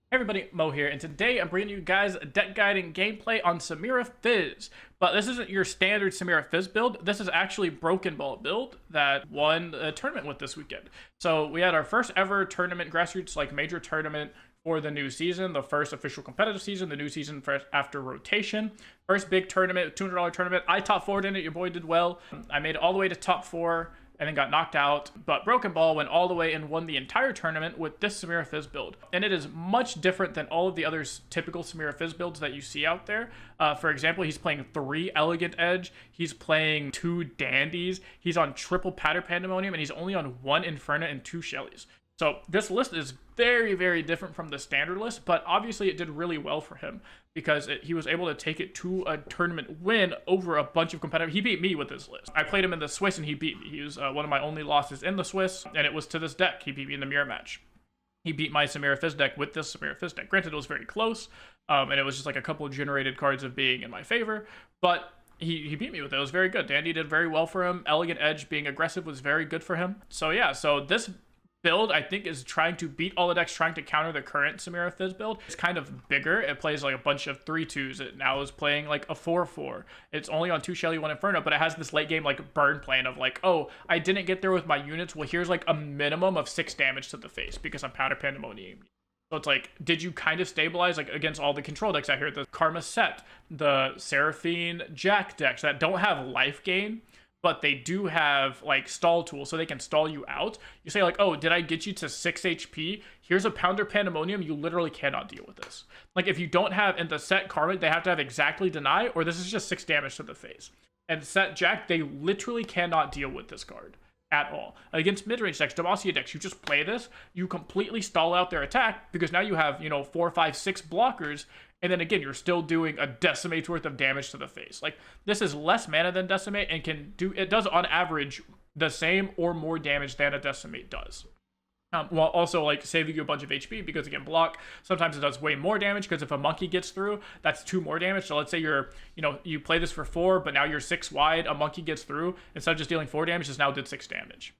Hey everybody, Mo here, and today I'm bringing you guys a deck guiding gameplay on Samira Fizz. But this isn't your standard Samira Fizz build. This is actually Broken Ball build that won a tournament with this weekend. So we had our first ever tournament, grassroots like major tournament for the new season, the first official competitive season, the new season after rotation. First big tournament, $200 tournament. I top 4'd in it, your boy did well. I made it all the way to top 4 and then got knocked out. But Broken Ball went all the way and won the entire tournament with this Samira Fizz build. And it is much different than all of the other typical Samira Fizz builds that you see out there. For example, he's playing 3 Elegant Edge, he's playing 2 Dandies, he's on triple Patter Pandemonium, and he's only on 1 Inferno and 2 Shellys. So this list is very, very different from the standard list, but obviously it did really well for him because he was able to take it to a tournament win over a bunch of competitors. He beat me with this list. I played him in the Swiss and he beat me. He was one of my only losses in the Swiss, and it was to this deck. He beat me in the mirror match. He beat my Samira Fizz deck with this Samira Fizz deck. Granted, it was very close, and it was just like a couple of generated cards of being in my favor, but he beat me with it. It was very good. Dandy did very well for him. Elegant Edge being aggressive was very good for him. So yeah, so this build I think is trying to beat all the decks trying to counter the current Samira Fizz build. It's kind of bigger. It plays like a bunch of 3/2s. It now is playing like a 4/4. It's only on 2 Shelly, 1 Inferno, but it has this late game like burn plan of like, oh, I didn't get there with my units. Well, here's like a minimum of 6 damage to the face because I'm Powder Pandemonium. So it's like, did you kind of stabilize like against all the control decks out here? The Karma Set, the Seraphine Jack decks that don't have life gain, but they do have like stall tools, so they can stall you out. You say like, oh, did I get you to 6 HP? Here's a Pounder Pandemonium. You literally cannot deal with this. Like if you don't have in the set Karma, they have to have exactly deny, or this is just 6 damage to the face. And set Jack, they literally cannot deal with this card at all. Against mid-range decks, Demacia decks, you just play this, you completely stall out their attack because now you have, 4, 5, 6 blockers, and then again, you're still doing a Decimate's worth of damage to the face. Like, this is less mana than Decimate and it does on average the same or more damage than a Decimate does. While also like saving you a bunch of HP because again, block, sometimes it does way more damage because if a monkey gets through, that's 2 more damage. So let's say you play this for 4, but now you're 6 wide, a monkey gets through, instead of just dealing 4 damage, it's now did 6 damage,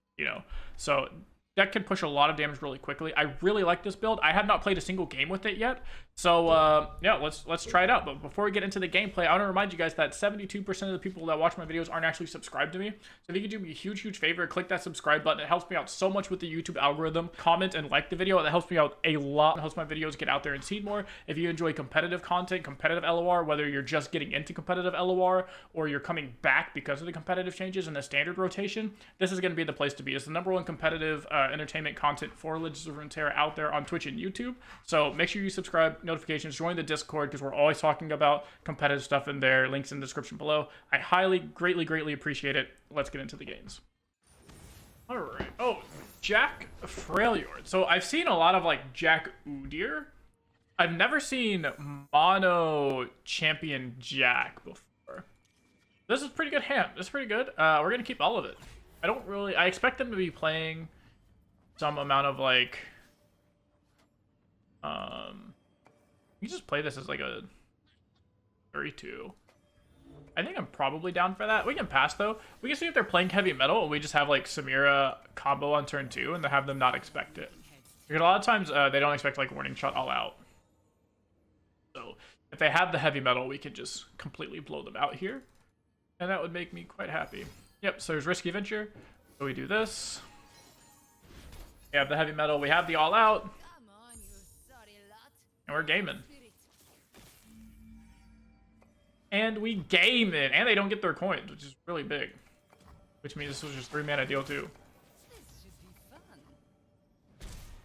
So deck can push a lot of damage really quickly. I really like this build. I have not played a single game with it yet. So yeah, let's try it out. But before we get into the gameplay, I want to remind you guys that 72% of the people that watch my videos aren't actually subscribed to me. So if you could do me a huge, huge favor, click that subscribe button. It helps me out so much with the YouTube algorithm. Comment and like the video. That helps me out a lot. It helps my videos get out there and seen more. If you enjoy competitive content, competitive LOR, whether you're just getting into competitive LOR or you're coming back because of the competitive changes in the standard rotation, this is going to be the place to be. It's the #1 competitive entertainment content for Legends of Runeterra out there on Twitch and YouTube. So make sure you subscribe, notifications, join the Discord because we're always talking about competitive stuff in there. Links in the description below. I highly, greatly appreciate it. Let's get into the games. All right. Oh, Jack Freljord. So I've seen a lot of like Jack Udyr. I've never seen mono champion Jack before. This is pretty good hand. This is pretty good. We're gonna keep all of it. I expect them to be playing some amount of like you just play this as like a 32. I think I'm probably down for that. We can pass though. We can see if they're playing heavy metal and we just have like Samira combo on turn 2 and they have them not expect it. Because a lot of times they don't expect like warning shot all out. So if they have the heavy metal, we can just completely blow them out here. And that would make me quite happy. Yep, so there's Risky Venture. So we do this. We have the heavy metal, we have the all out. And we're gaming. And we game it. And they don't get their coins, which is really big. Which means this was just 3 mana deal too.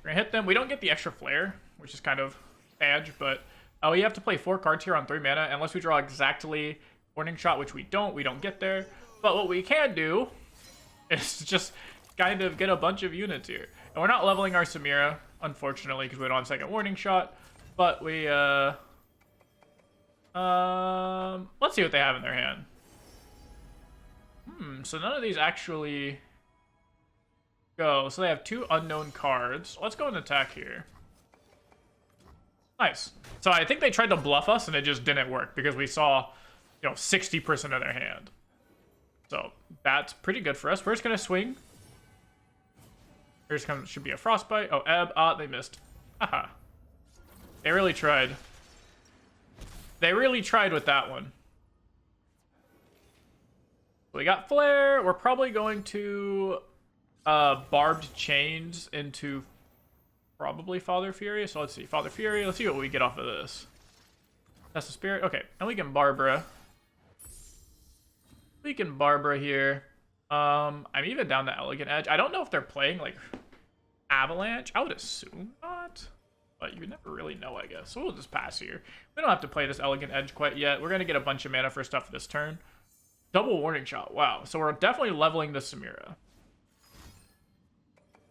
We're gonna hit them. We don't get the extra flare, which is kind of badge, but we have to play 4 cards here on 3 mana unless we draw exactly warning shot, which we don't get there. But what we can do is just kind of get a bunch of units here. And we're not leveling our Samira, unfortunately, because we don't have second warning shot. But we, let's see what they have in their hand. So none of these actually go. So they have 2 unknown cards. Let's go and attack here. Nice. So I think they tried to bluff us and it just didn't work because we saw, 60% of their hand. So that's pretty good for us. We're just going to swing. Should be a Frostbite. Oh, Ebb. Ah, they missed. Haha. They really tried. They really tried with that one. We got Flare. We're probably going to Barbed Chains into probably Father Fury. So let's see. Father Fury. Let's see what we get off of this. That's the spirit. Okay. And we can Barbara. We can Barbara here. I'm even down the Elegant Edge. I don't know if they're playing like Avalanche. I would assume not. But you never really know, I guess. So we'll just pass here. We don't have to play this Elegant Edge quite yet. We're going to get a bunch of mana for stuff this turn. Double Warning Shot. Wow. So we're definitely leveling the Samira.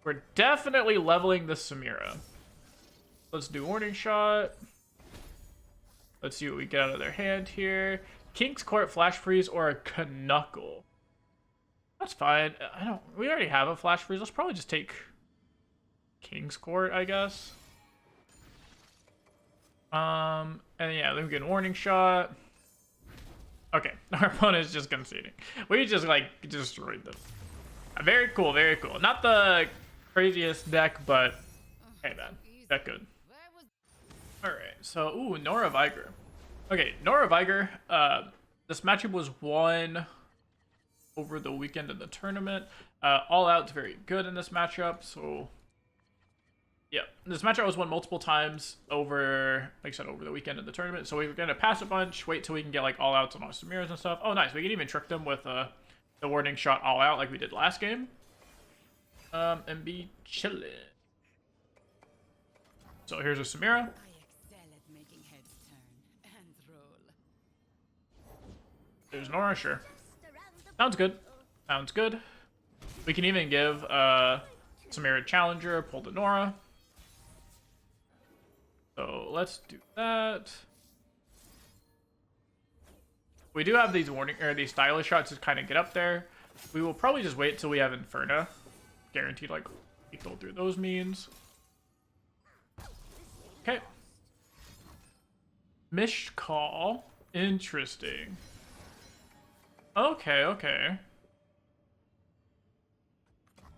We're definitely leveling the Samira. Let's do Warning Shot. Let's see what we get out of their hand here. King's Court, Flash Freeze, or a Knuckle. That's fine. We already have a Flash Freeze. Let's probably just take King's Court, I guess. And yeah, then we get Warning Shot. Okay, our opponent is just conceding. We just, like, destroyed them. Very cool, very cool. Not the craziest deck, but hey, man, that good. Alright, so, ooh, Nora Viger. Okay, Nora Viger, this matchup was won over the weekend in the tournament. All Out's very good in this matchup, so yeah, this matchup was won multiple times over, like I said, over the weekend in the tournament. So we're gonna pass a bunch, wait till we can get like all outs on our Samiras and stuff. Oh, nice. We can even trick them with the Warning Shot all out like we did last game. And be chillin'. So here's a Samira. There's Nora, sure. Sounds good. Sounds good. We can even give Samira Challenger, pull the Nora. So let's do that. We do have these these stylish shots to kind of get up there. We will probably just wait till we have Inferna. Guaranteed like lethal through those means. Okay. Mishcall. Interesting. Okay, okay.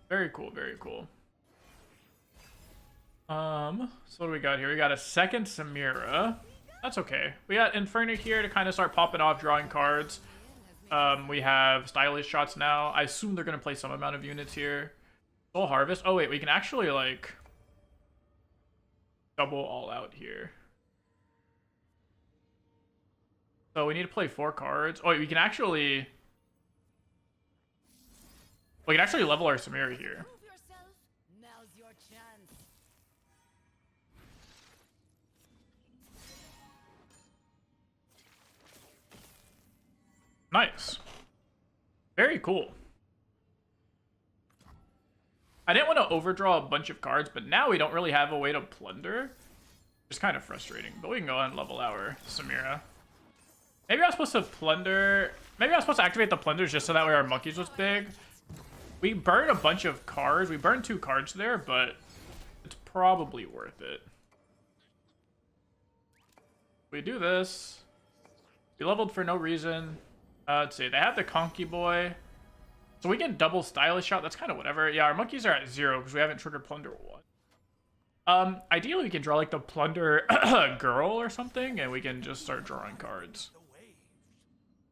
Very cool, very cool. So what do we got here? We got a second Samira. That's okay. We got Inferno here to kind of start popping off, drawing cards. We have Stylish Shots now. I assume they're going to play some amount of units here. Soul Harvest. Oh, wait. We can actually, like, double all out here. So we need to play 4 cards. Oh, wait. We can actually level our Samira here. Nice. Very cool. I didn't want to overdraw a bunch of cards, but now we don't really have a way to plunder. It's kind of frustrating, but we can go ahead and level our Samira. Maybe I was supposed to plunder... Maybe I was supposed to activate the plunders just so that way our monkeys was big. We burned a bunch of cards. We burned 2 cards there, but it's probably worth it. We do this. We leveled for no reason. Let's see. They have the Conky Boy. So we can double Stylish Shot. That's kind of whatever. Yeah, our monkeys are at 0 because we haven't triggered Plunder 1. Ideally, we can draw like the Plunder Girl or something, and we can just start drawing cards.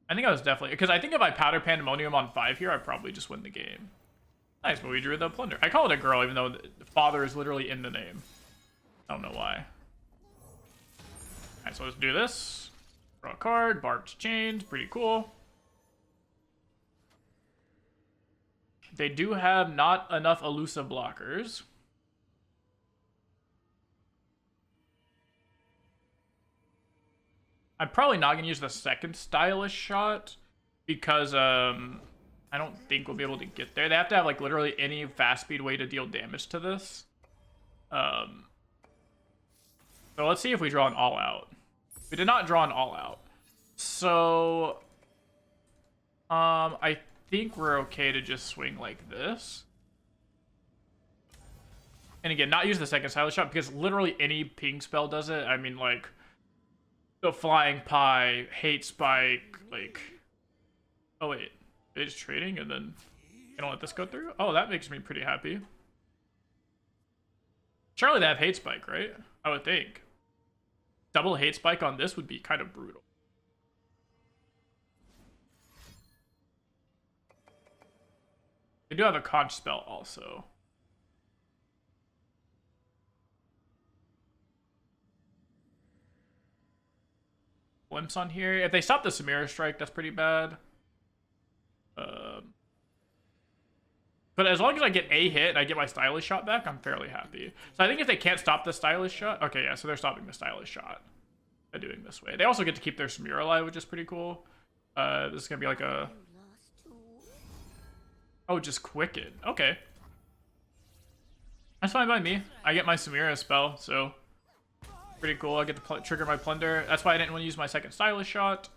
I think I was definitely... Because I think if I Powder Pandemonium on 5 here, I'd probably just win the game. Nice, but we drew the Plunder. I call it a girl, even though the father is literally in the name. I don't know why. Alright, so let's do this. Draw a card. Barbed Chains. Pretty cool. They do have not enough elusive blockers. I'm probably not going to use the second Stylish Shot because I don't think we'll be able to get there. They have to have like literally any fast speed way to deal damage to this. So let's see if we draw an all out. We did not draw an all out. So I think we're okay to just swing like this. And again, not use the second Stylish Shot because literally any ping spell does it. I mean, like the Flying Pie, Hate Spike, like... Oh, wait. It's trading and then gonna let this go through? Oh, that makes me pretty happy. Surely they have Hate Spike, right? I would think. double hate spike on this would be kind of brutal. They do have a conch spell also. Glimpse on here. If they stop the Samira strike, that's pretty bad. But as long as I get a hit and I get my stylish shot back, I'm fairly happy. So I think if they can't stop the stylish shot... Okay, yeah, so they're stopping the stylish shot by doing this way. They also get to keep their Samira alive, which is pretty cool. This is going to be like a... Oh, just Quicken. Okay. That's fine by me. I get my Samira spell, so... Pretty cool. I get to trigger my Plunder. That's why I didn't want to use my second stylish shot.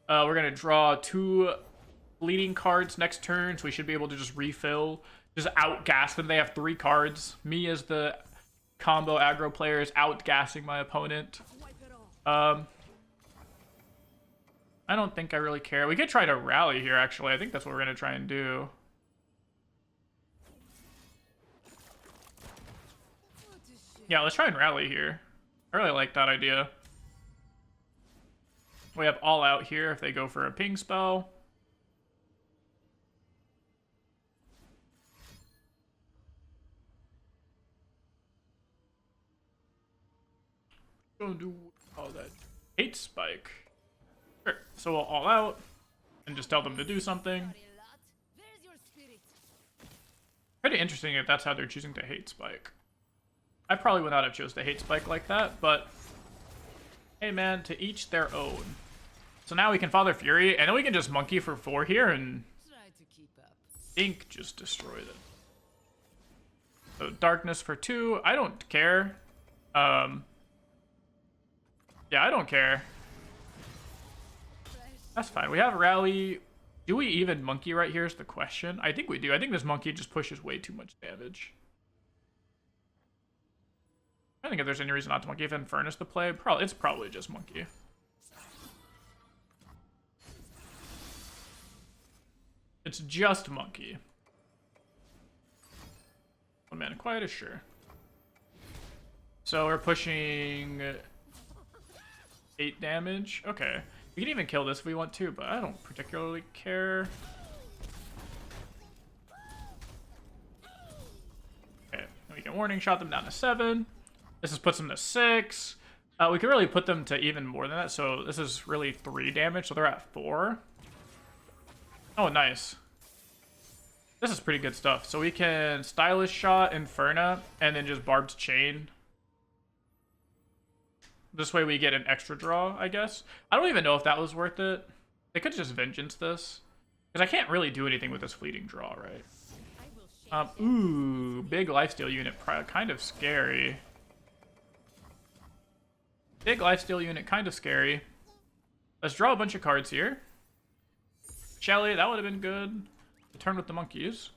We're going to draw 2 bleeding cards next turn, so we should be able to just refill. Just outgas them. They have 3 cards. Me as the combo aggro player is outgassing my opponent. I don't think I really care. We could try to rally here, actually. I think that's what we're going to try and do. Yeah, let's try and rally here. I really like that idea. We have all out here if they go for a ping spell. Gonna do all that hate spike. Sure. So we'll all out and just tell them to do something. Pretty interesting if that's how they're choosing to hate spike. I probably would not have chose to hate spike like that, but hey man, to each their own. So now we can Father Fury, and then we can just monkey for 4 here and think just destroy them. So darkness for 2. I don't care. Yeah, I don't care. That's fine. We have rally. Do we even monkey right here is the question. I think we do. I think this monkey just pushes way too much damage. I don't think if there's any reason not to monkey. If Infernus to play, it's probably just monkey. It's just monkey. 1 mana quiet is sure. So we're pushing 8 damage. Okay. We can even kill this if we want to, but I don't particularly care. Okay. We can warning shot them down to 7. This is puts them to 6. We could really put them to even more than that. So this is really 3 damage. So they're at 4. Oh, nice. This is pretty good stuff. So we can stylish shot Inferna and then just barbed chain. This way we get an extra draw, I guess. I don't even know if that was worth it. They could just vengeance this. Because I can't really do anything with this fleeting draw, right? Ooh, big lifesteal unit. Kind of scary. Big lifesteal unit, kind of scary. Let's draw a bunch of cards here. Shelly, that would have been good. To turn with the monkeys.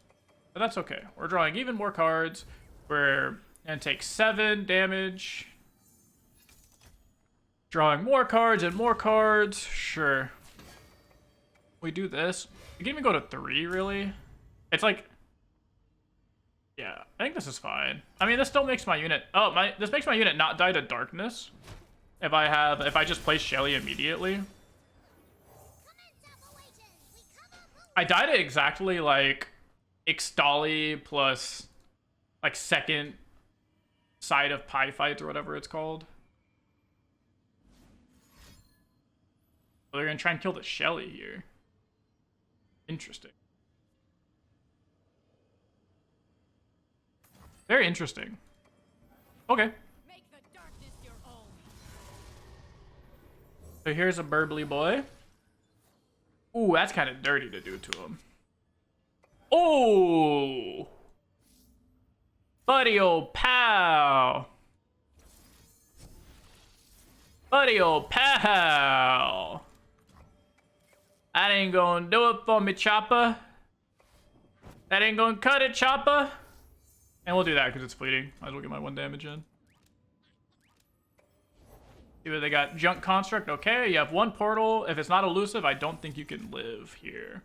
But that's okay. We're drawing even more cards. We're going to take 7 damage. Drawing more cards and more cards. Sure. We do this. We can even go to 3, really. It's like... Yeah, I think this is fine. I mean, this still makes my unit... Oh, this makes my unit not die to darkness. If I just play Shelly immediately. I die to exactly, like, Ixtali plus, like, second side of pie fights or whatever it's called. They're gonna try and kill the Shelly here. Interesting. Very interesting. Okay. Make the darkness your own. So here's a burbly boy. Ooh, that's kind of dirty to do to him. Oh! Buddy old pal. Buddy old pal. That ain't gonna do it for me, Chopper. That ain't gonna cut it, Chopper. And we'll do that because it's fleeting. Might as well get my 1 damage in. See what they got. Junk Construct. Okay, you have 1 portal. If it's not elusive, I don't think you can live here.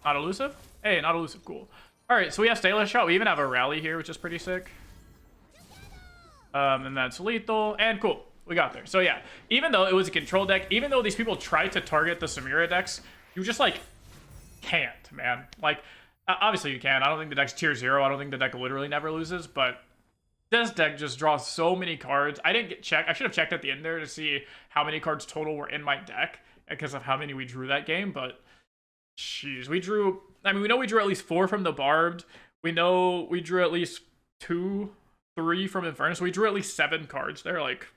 Not elusive? Hey, not elusive. Cool. Alright, so we have Stylish Shot. We even have a rally here, which is pretty sick. And that's lethal. And cool. We got there. So yeah, even though it was a control deck, even though these people tried to target the Samira decks, you just like can't, man. Like, obviously you can. I don't think the deck's tier 0. I don't think the deck literally never loses, but this deck just draws so many cards. I didn't get checked. I should have checked at the end there to see how many cards total were in my deck because of how many we drew that game, but jeez, we drew, I mean, we know we drew at least 4 from the Barbed. We know we drew at least 2, 3 from Inferno. So we drew at least 7 cards. They're like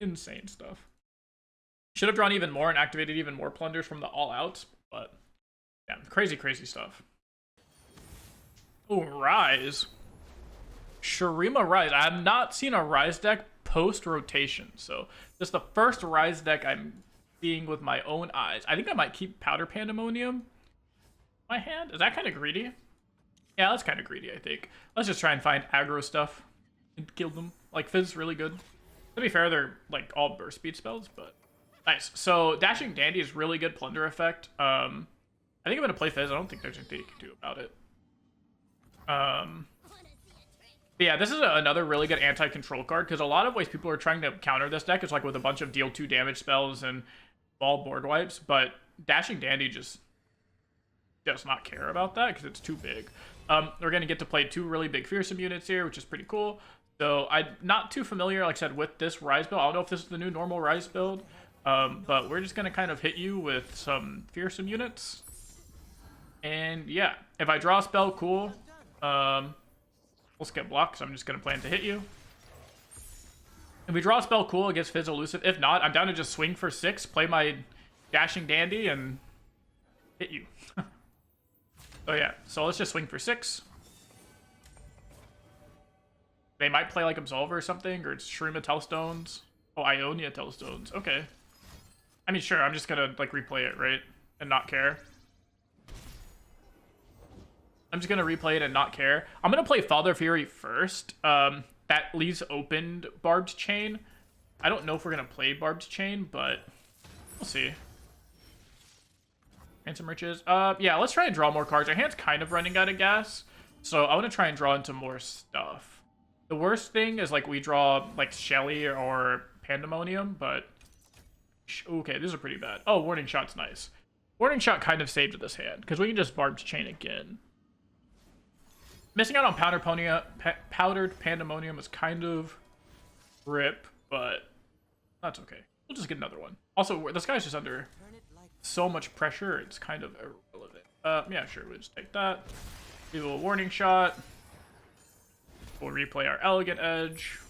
insane stuff. Should have drawn even more and activated even more plunders from the all outs, but yeah, crazy, crazy stuff. Oh, Rise. Shurima Rise. I have not seen a Rise deck post rotation, so this is the first Rise deck I'm seeing with my own eyes. I think I might keep Powder Pandemonium in my hand. Is that kind of greedy? Yeah, that's kind of greedy, I think. Let's just try and find aggro stuff and kill them. Like, Fizz is really good. To be fair, they're like all burst speed spells, but nice. So Dashing Dandy is really good plunder effect. I think I'm gonna play Fizz. I don't think there's anything you can do about it. But yeah, this is another really good anti-control card because a lot of ways people are trying to counter this deck is like with a bunch of deal 2 damage spells and ball board wipes, but Dashing Dandy just does not care about that because it's too big. We're going to get to play 2 really big fearsome units here, which is pretty cool. So I'm not too familiar, like I said, with this Rise build. I don't know if this is the new normal Rise build, but we're just going to kind of hit you with some fearsome units. And yeah, if I draw a spell, cool. We'll skip block, so I'm just going to plan to hit you. If we draw a spell, cool, it gets Fizz elusive. If not, I'm down to just swing for 6, play my Dashing Dandy, and hit you. Oh yeah, so let's just swing for 6. They might play like Absolver or something, or it's Shurima Telstones. Oh, Ionia Telstones. Okay. I mean, sure, I'm just going to like replay it, right? And not care. I'm just going to replay it and not care. I'm going to play Father Fury first. That leaves opened Barbed Chain. I don't know if we're going to play Barbed Chain, but we'll see. Ransom Riches. Yeah, let's try and draw more cards. Our hand's kind of running out of gas, so I want to try and draw into more stuff. The worst thing is, like, we draw, like, Shelly or Pandemonium, but... Okay, these are pretty bad. Oh, Warning Shot's nice. Warning Shot kind of saved this hand, because we can just Barbed Chain again. Missing out on Powdered Pandemonium is kind of rip, but that's okay. We'll just get another one. Also, this guy's just under so much pressure, it's kind of irrelevant. Yeah, sure, we'll just take that. Do a little Warning Shot. We'll replay our Elegant Edge.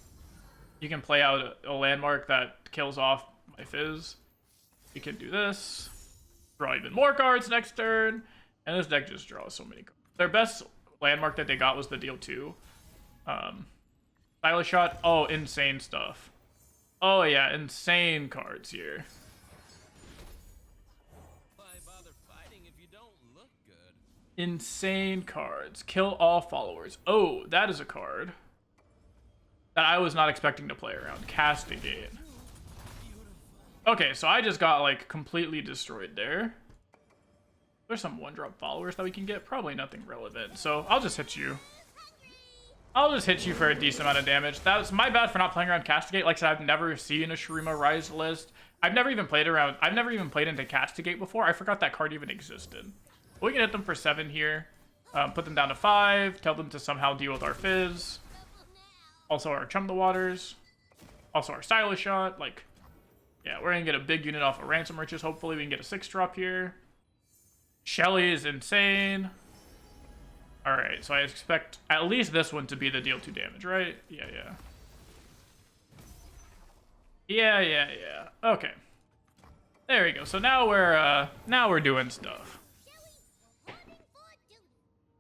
You can play out a landmark that kills off my Fizz. You can do this. Draw even more cards next turn. And this deck just draws so many cards. Their best landmark that they got was the deal 2. Stylish Shot. Oh, insane stuff. Oh yeah, insane cards here. Why bother fighting if you don't look good? Insane cards. Kill all followers. Oh, that is a card that I was not expecting to play around. Castigate. Okay, so I just got like completely destroyed there. There's some 1-drop followers that we can get. Probably nothing relevant. So I'll just hit you. I'll just hit you for a decent amount of damage. That's my bad for not playing around Castigate. Like I said, I've never seen a Shurima Rise list. I've never even played into Castigate before. I forgot that card even existed. We can hit them for 7 here. Put them down to 5. Tell them to somehow deal with our Fizz. Also our Chum the Waters. Also our Stylish Shot. Like, yeah, we're going to get a big unit off of Ransom Riches. Hopefully we can get a 6-drop here. Shelly is insane. Alright, so I expect at least this one to be the deal 2 damage, right? Yeah. Yeah. Okay. There we go. So now we're doing stuff.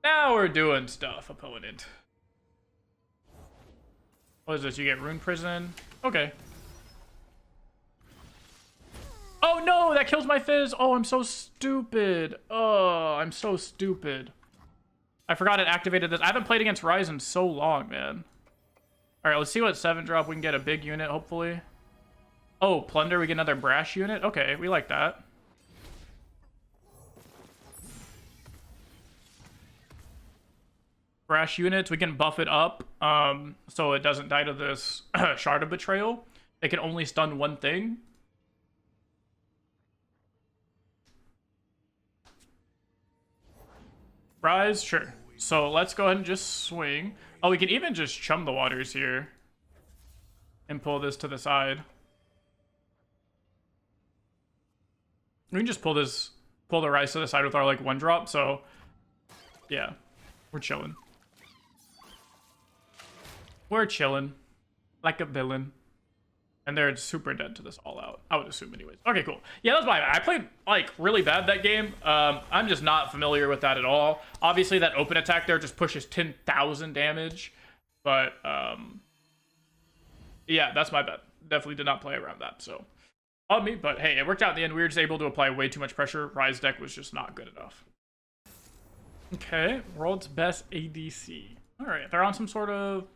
Now we're doing stuff, opponent. What is this? You get Rune Prison? Okay. Oh no, that kills my Fizz. Oh, I'm so stupid. Oh, I'm so stupid. I forgot it activated this. I haven't played against Rise in so long, man. All right, let's see what 7-drop we can get a big unit, hopefully. Oh, Plunder, we get another Brash unit. Okay, we like that. brash units. We can buff it up so it doesn't die to this Shard of Betrayal. It can only stun one thing. Rise, sure. So let's go ahead and just swing. Oh, we can even just chum the waters here and pull this to the side. We can just pull the Rise to the side with our like 1-drop. So yeah, we're chilling. We're chilling like a villain. And they're super dead to this all out, I would assume anyways. Okay, cool. Yeah, that's my bad. I played like really bad that game. I'm just not familiar with that at all. Obviously that open attack there just pushes 10,000 damage. But yeah, that's my bad. Definitely did not play around that, so on me. But hey, it worked out in the end. We were just able to apply way too much pressure. Rise deck was just not good enough. Okay, world's best ADC. All right, they're on some sort of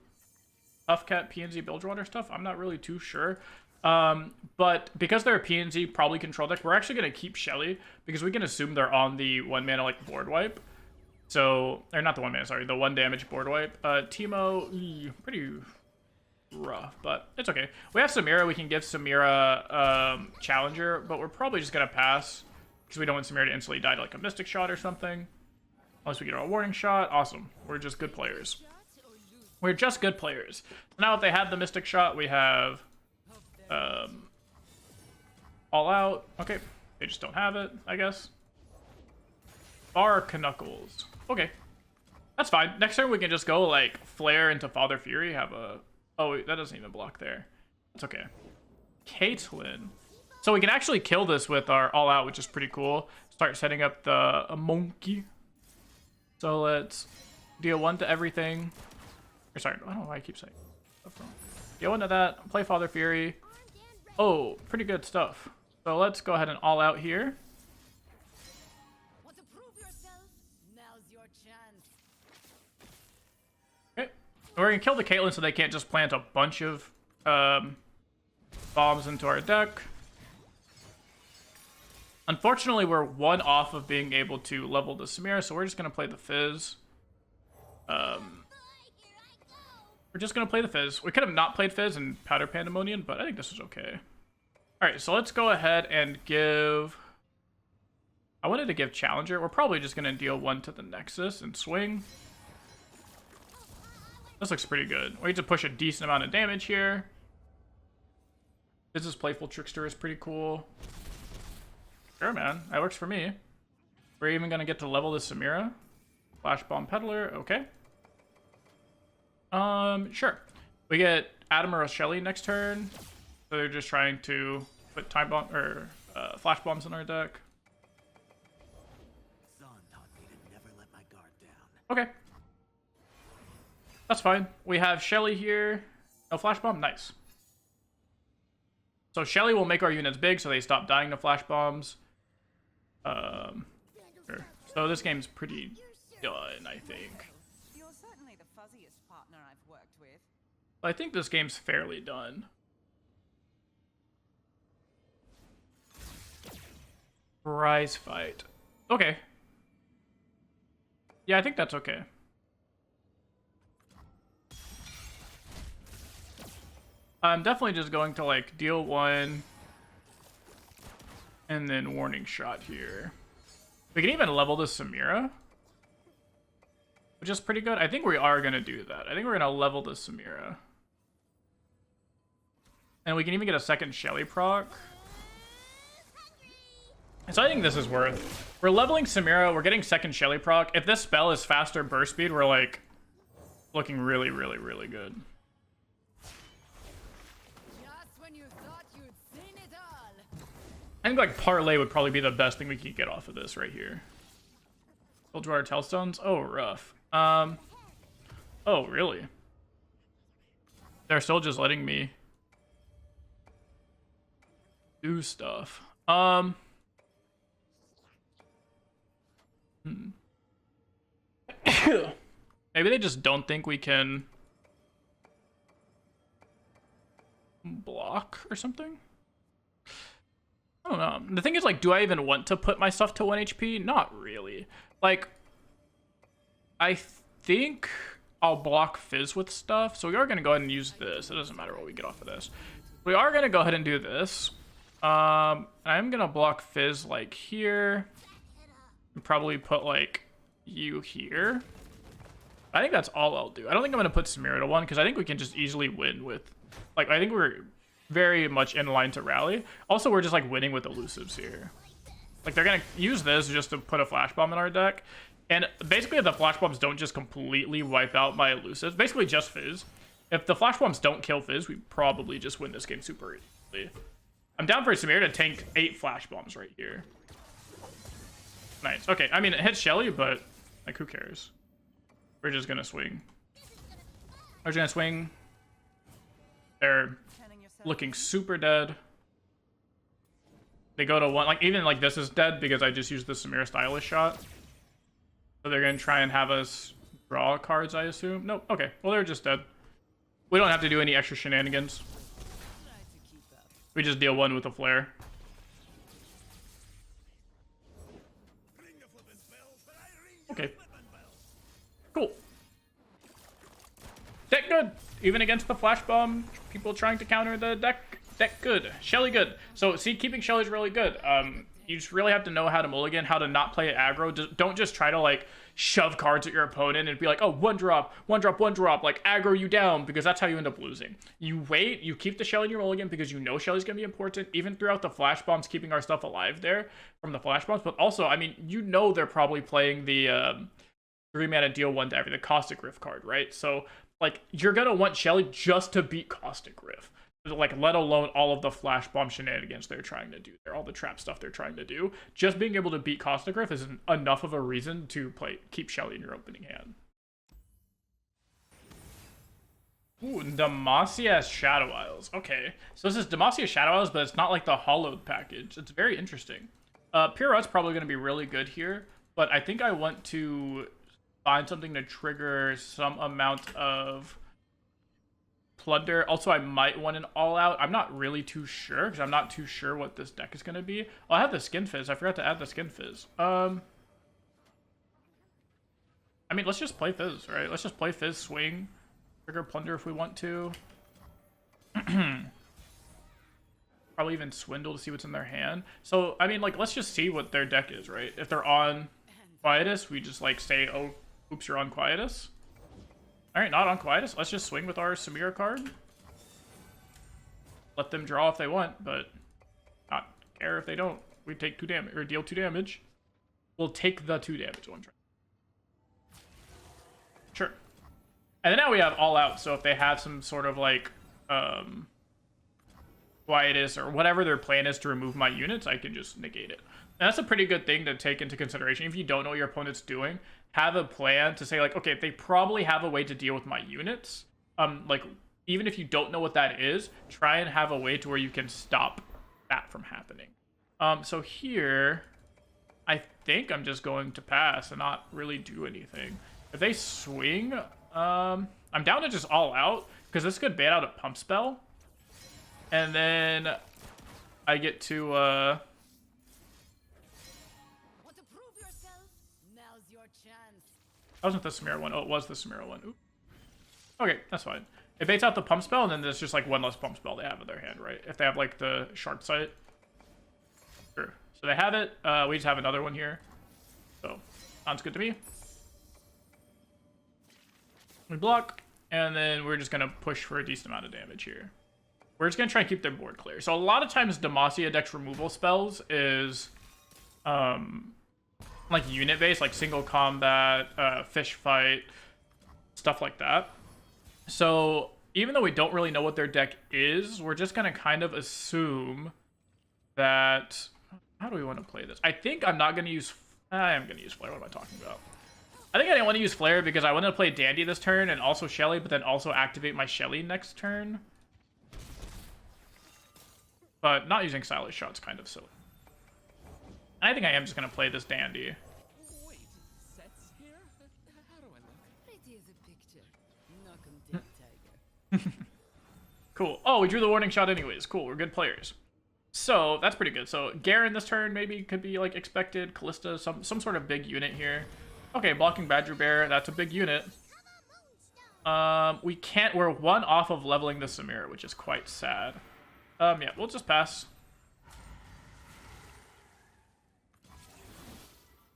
Cat PNZ Bilgewater stuff. I'm not really too sure. But because they're a PNZ probably control deck, we're actually going to keep Shelly because we can assume they're on the 1 mana like board wipe. So, or not the 1 mana, sorry, the 1 damage board wipe. Teemo, pretty rough, but it's okay. We have Samira. We can give Samira Challenger, but we're probably just going to pass because we don't want Samira to instantly die to like a Mystic Shot or something. Unless we get a Warning Shot. Awesome. We're just good players. We're just good players. Now if they have the Mystic Shot, we have All Out. Okay, they just don't have it, I guess. Knuckles. Okay, that's fine. Next turn we can just go like Flare into Father Fury. Have a... Oh, wait, that doesn't even block there. That's okay. Caitlyn. So we can actually kill this with our All Out, which is pretty cool. Start setting up a monkey. So let's deal 1 to everything. Or sorry, I don't know why I keep saying stuff wrong. Deal 1 to that. Play Father Fury. Oh, pretty good stuff. So let's go ahead and All Out here. Want to prove yourself? Now's your chance. Okay. We're gonna kill the Caitlyn so they can't just plant a bunch of bombs into our deck. Unfortunately, we're 1 off of being able to level the Samira, so we're just gonna play the Fizz. We're just going to play the Fizz. We could have not played Fizz and Powder Pandemonium, but I think this is okay. Alright, so let's go ahead and give... I wanted to give Challenger. We're probably just going to deal 1 to the Nexus and swing. This looks pretty good. We need to push a decent amount of damage here. Fizz's Playful Trickster is pretty cool. Sure, man. That works for me. We're even going to get to level the Samira. Flash Bomb Peddler. Okay. Sure. We get Adam or Shelly next turn. So they're just trying to put time bomb or flash bombs in our deck. Son taught me to never let my guard down. Okay. That's fine. We have Shelly here. No flash bomb? Nice. So Shelly will make our units big so they stop dying to flash bombs. Sure. So this game's pretty done, I think. I think this game's fairly done. Prize fight. Okay. Yeah, I think that's okay. I'm definitely just going to like deal 1 and then Warning Shot here. We can even level the Samira, which is pretty good. I think we are going to do that. I think we're going to level the Samira. And we can even get a second Shelly proc. And so I think this is worth. We're leveling Samira. We're getting second Shelly proc. If this spell is faster burst speed, we're like looking really, really, really good. Just when you thought you'd seen it all. I think like Parlay would probably be the best thing we could get off of this right here. Bilgewater Tellstones. Oh, rough. Oh, really? They're still just letting me do stuff. Maybe they just don't think we can block or something. I don't know. The thing is, like, do I even want to put my stuff to 1 HP? Not really. Like, think I'll block Fizz with stuff. So we are going to go ahead and use this. It doesn't matter what we get off of this. We are going to go ahead and do this. I'm going to block Fizz like here. And probably put like you here. I think that's all I'll do. I don't think I'm going to put Samira to 1 because I think we can just easily win with... Like, I think we're very much in line to rally. Also, we're just like winning with elusives here. Like, they're going to use this just to put a flash bomb in our deck. And basically, if the flash bombs don't just completely wipe out my elusives, basically just Fizz. If the flash bombs don't kill Fizz, we probably just win this game super easily. I'm down for Samira to tank 8 flash bombs right here. Nice. Okay, I mean, it hits Shelly, but, like, who cares? We're just gonna swing. We're just gonna swing. They're looking super dead. They go to 1. Like, even, like, this is dead because I just used the Samira Stylish shot. So they're gonna try and have us draw cards, I assume. Nope. Okay. Well, they're just dead. We don't have to do any extra shenanigans. We just deal 1 with a flare. Okay. Cool. Deck good. Even against the flash bomb, people trying to counter the deck good. Shelly good. So see, keeping Shelly's really good. You just really have to know how to mulligan, how to not play it aggro. Don't just try to like shove cards at your opponent and be like, oh, one drop, like aggro you down, because that's how you end up losing. You wait, you keep the Shelly in your mulligan because you know Shelly's gonna be important, even throughout the flash bombs, keeping our stuff alive there from the flash bombs. But also, I mean, you know they're probably playing the 3-mana deal 1 to every, the Caustic Rift card, right? So like you're gonna want Shelly just to beat Caustic Rift. Like, let alone all of the flash bomb shenanigans they're trying to do there, all the trap stuff they're trying to do. Just being able to beat Caustic Rift is enough of a reason to keep Shelly in your opening hand. Ooh, Demacia's Shadow Isles. Okay, so this is Demacia's Shadow Isles, but it's not like the hollowed package. It's very interesting. Pirouette's probably going to be really good here, but I think I want to find something to trigger some amount of Plunder. Also, I might want an all-out. I'm not really too sure because I'm not too sure what this deck is going to be. Oh, I have the Skin Fizz. I forgot to add the Skin Fizz. I mean, let's just play Fizz, right? Let's just play Fizz, swing, trigger Plunder if we want to. Probably even Swindle to see what's in their hand. So, I mean, like, let's just see what their deck is, right? If they're on Quietus, we just, like, say, oh, oops, you're on Quietus. Alright, not on Quietus. Let's just swing with our Samira card. Let them draw if they want, but not care if they don't. We take 2 damage, or deal 2 damage. We'll take the 2 damage one turn. Sure. And then now we have all out, so if they have some sort of like Quietus or whatever their plan is to remove my units, I can just negate it. And that's a pretty good thing to take into consideration. If you don't know what your opponent's doing, have a plan to say like, okay, they probably have a way to deal with my units. Like, even if you don't know what that is, try and have a way to where you can stop that from happening. So here, I think I'm just going to pass and not really do anything. If they swing, I'm down to just all out, because this could ban out a pump spell. And then I get to, Want to prove yourself? Now's your chance. that wasn't the Samira one. Oh, it was the Samira one. Oop. Okay, that's fine. It baits out the pump spell, and then there's just like one less pump spell they have in their hand, right? If they have like the Shark Sight. Sure. So they have it. We just have another one here. So, sounds good to me. We block, and then we're just going to push for a decent amount of damage here. We're just going to try and keep their board clear. So a lot of times Demacia deck's removal spells is like unit-based, like single combat, fish fight, stuff like that. So even though we don't really know what their deck is, we're just going to kind of assume that... How do we want to play this? I think I'm not going to use... I am going to use Flare. What am I talking about? I think I didn't want to use Flare because I wanted to play Dandy this turn and also Shelly, but then also activate my Shelly next turn. But not using Stylish Shot's kind of silly. I think I am just going to play this Dandy. Wait, sets here? How do I look? Pretty as a picture. Knock 'em dead, tiger. Cool. Oh, we drew the warning shot anyways. Cool, we're good players. So, that's pretty good. So, Garen this turn maybe could be, like, expected. Callista, some sort of big unit here. Okay, blocking Badger Bear. That's a big unit. We can't. We're one off of leveling the Samira, which is quite sad. Yeah, we'll just pass.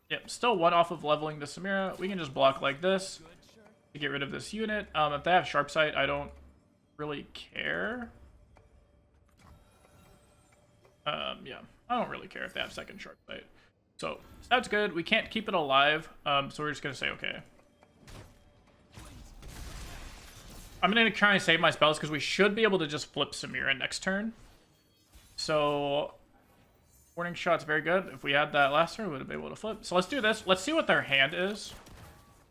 Yep, still one off of leveling the Samira. We can just block like this to get rid of this unit. If they have Sharp Sight, I don't really care. Yeah, I don't really care if they have second Sharp Sight. So that's good. We can't keep it alive, so we're just gonna say okay. I'm gonna try and save my spells because we should be able to just flip Samira next turn. So warning shot's very good. If we had that last turn, we would have been able to flip. So let's do this. Let's see what their hand is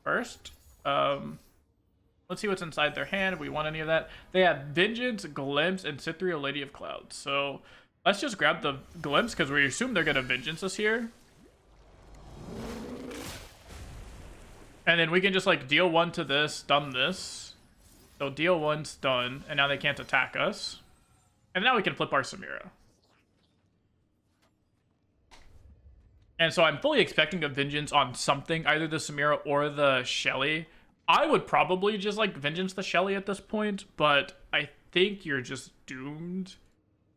first. Let's see what's inside their hand. If we want any of that. They have Vengeance, Glimpse, and Cytherea, Lady of Clouds. So let's just grab the Glimpse because we assume they're gonna Vengeance us here. And then we can just like deal 1 to this, stun this. So deal 1, stun, and now they can't attack us. And now we can flip our Samira. And so I'm fully expecting a Vengeance on something, either the Samira or the Shelly. I would probably just like Vengeance the Shelly at this point, but I think you're just doomed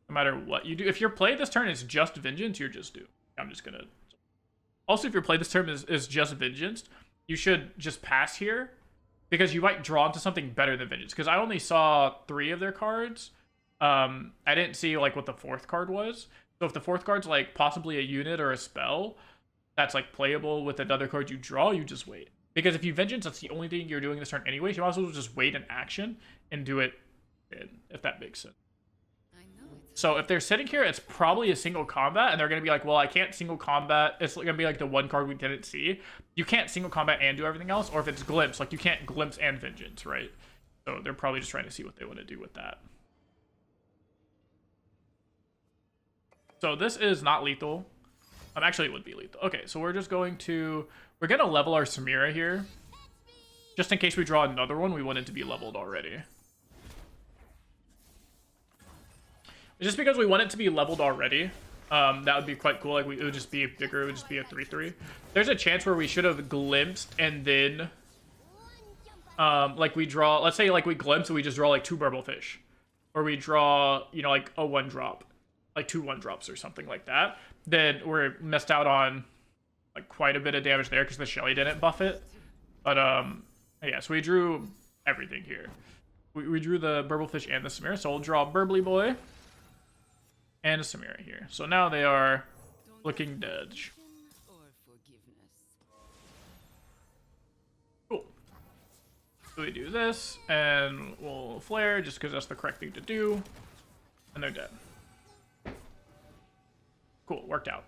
no matter what you do. If your play this turn is just Vengeance, you're just doomed. I'm just gonna... Also, if your play this turn is just Vengeance, you should just pass here because you might draw into something better than Vengeance. Because I only saw 3 of their cards. I didn't see like what the 4th card was. So if the 4th card's like possibly a unit or a spell that's like playable with another card you draw, you just wait. Because if you Vengeance, that's the only thing you're doing this turn anyway. You might as well just wait an action and do it in, if that makes sense. So if they're sitting here, it's probably a single combat, and they're going to be like, well, I can't single combat. It's going to be like the one card we didn't see. You can't single combat and do everything else, or if it's Glimpse, like you can't Glimpse and Vengeance, right? So they're probably just trying to see what they want to do with that. So this is not lethal. Actually, it would be lethal. Okay, so we're just going to... We're going to level our Samira here. Just in case we draw another one, we want it to be leveled already. Just because we want it to be leveled already, that would be quite cool. Like, it would just be bigger. It would just be a 3/3. There's a chance where we should have glimpsed and then, like, we draw... Let's say, like, we glimpse and we just draw, like, 2 Burblefish. Or we draw, you know, like, a 1-drop. Like, 2 1-drops or something like that. Then we're missed out on, like, quite a bit of damage there because the Shelly didn't buff it. But, yeah, so we drew everything here. We drew the Burblefish and the Samira, so we'll draw Burbly Boy and a Samira here. So now they are looking dead. Cool. So we do this, and we'll flare just because that's the correct thing to do. And they're dead. Cool, worked out.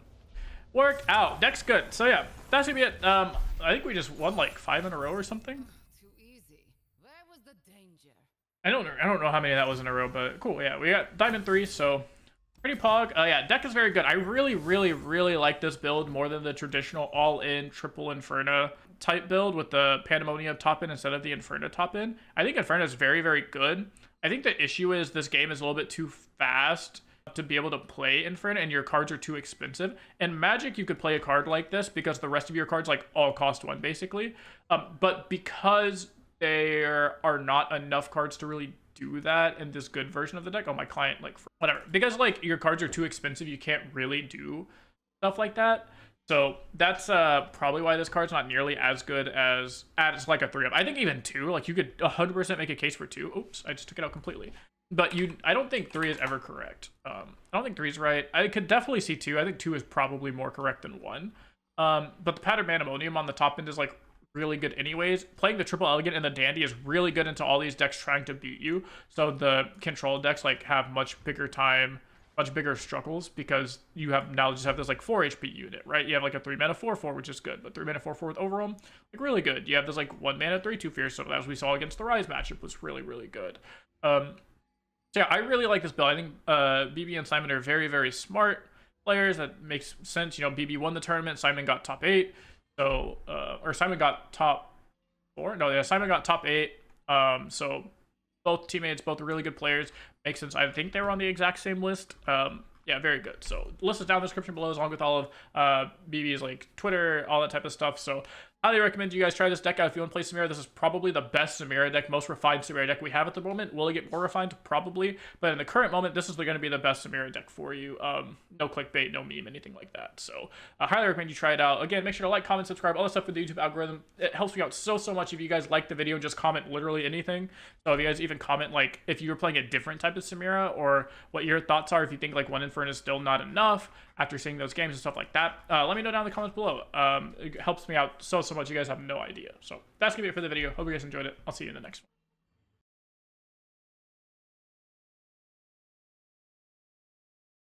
Worked out. Deck's good. So yeah, that's gonna be it. I think we just won like 5 in a row or something. Too easy. Where was the danger? I don't know how many that was in a row, but cool. Yeah, we got Diamond 3, so pretty pog. Yeah, deck is very good. I really like this build more than the traditional all-in triple Inferno type build with the Pandemonium top in instead of the Inferno top in. I think Inferno is very good. I think the issue is this game is a little bit too fast to be able to play Inferno, and your cards are too expensive. In Magic, you could play a card like this because the rest of your cards like all cost 1 basically. But because there are not enough cards to really do that in this good version of the deck, oh, my client, like, whatever. Because like your cards are too expensive, you can't really do stuff like that. So that's probably why this card's not nearly as good as like a 3-up. I think even 2, like you could 100% make a case for 2. Oops, I just took it out completely. But I don't think 3 is ever correct. I don't think 3 is right. I could definitely see 2. I think 2 is probably more correct than 1. But the Pattern Pandemonium on the top end is like really good anyways. Playing the Triple Elegant and the Dandy is really good into all these decks trying to beat you. So the control decks like have much bigger time, much bigger struggles because you have now just have this like 4 HP unit, right? You have like a 3 mana 4/4, which is good, but 3 mana 4/4 with Overwhelm, like really good. You have this like 1 mana 3/2 Fierce, so as we saw against the Rise matchup was really good. So yeah, I really like this build. I think BB and Simon are very smart players. That makes sense. You know, BB won the tournament. Simon got top 8. So, or Simon got top 4. No, yeah, Simon got top 8. So both teammates, both really good players. Makes sense. I think they were on the exact same list. Yeah, very good. So the list is down in the description below, along with all of BB's like Twitter, all that type of stuff. So Highly recommend you guys try this deck out if you want to play Samira. This is probably the best Samira deck, most refined Samira deck we have at the moment. Will it get more refined? Probably. But in the current moment, this is going to be the best Samira deck for you. No clickbait, no meme, anything like that. So I highly recommend you try it out. Again, make sure to like, comment, subscribe, all that stuff with the YouTube algorithm. It helps me out so much if you guys like the video. Just comment literally anything. So if you guys even comment, like, if you were playing a different type of Samira or what your thoughts are, if you think, like, 1 Inferno is still not enough after seeing those games and stuff like that, let me know down in the comments below. It helps me out so much. You guys have no idea. So that's gonna be it for the video. Hope you guys enjoyed it. I'll see you in the next one.